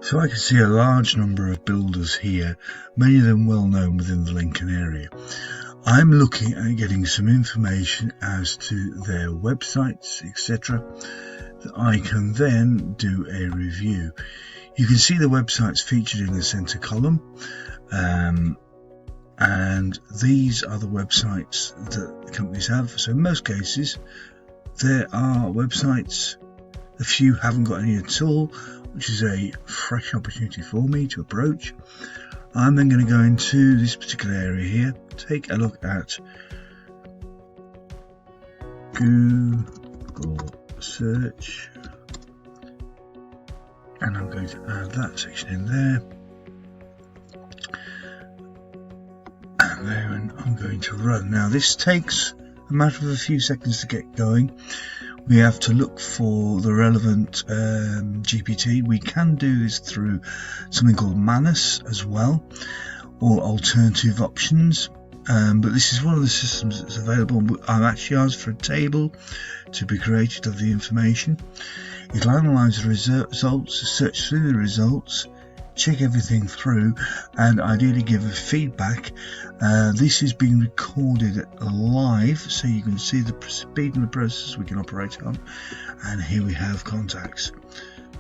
So I can see a large number of builders here, many of them well known within the Lincoln area. I'm looking at getting some information as to their websites, etc., that I can then do a review. You can see the websites featured in the center column, and these are the websites that the companies have. So in most cases there are websites, a few haven't got any at all, which is a fresh opportunity for me to approach. I'm then going to go into this particular area here, take a look at Google search, and I'm going to add that section in there, and then I'm going to run. Now this takes a matter of a few seconds to get going. We have to look for the relevant GPT. We can do this through something called Manus as well, or alternative options, but this is one of the systems that's available. I've actually asked for a table to be created of the information. It'll analyse the results, search through the results, check everything through, and ideally give a feedback. This is being recorded live, so you can see the speed and the process we can operate on. And here we have contacts.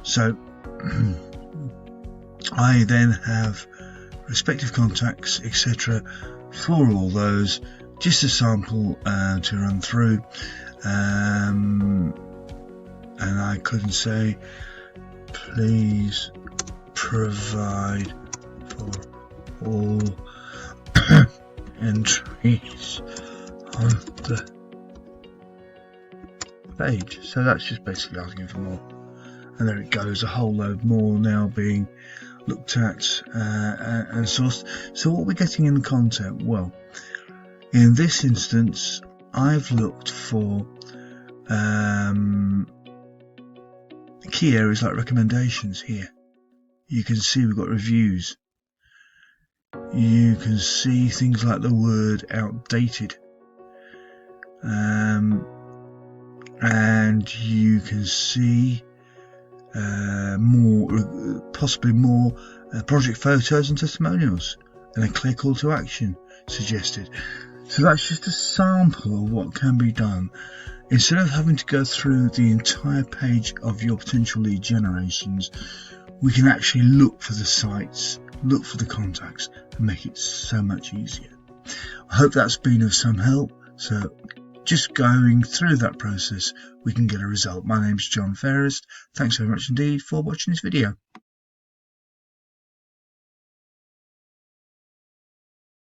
So I then have respective contacts, etc., for all those, just a sample to run through, and I couldn't say please provide for all entries on the page. So that's just basically asking for more, and there it goes, a whole load more now being looked at and sourced. So what we're getting in the content, well, in this instance I've looked for key areas like recommendations. Here you can see we've got reviews. You can see things like the word outdated, and you can see possibly more project photos and testimonials, and a clear call to action suggested. So that's just a sample of what can be done. Instead of having to go through the entire page of your potential lead generations, we can actually look for the sites, look for the contacts, and make it so much easier. I hope that's been of some help. So just going through that process, we can get a result. My name's John Fairest. Thanks very much indeed for watching this video.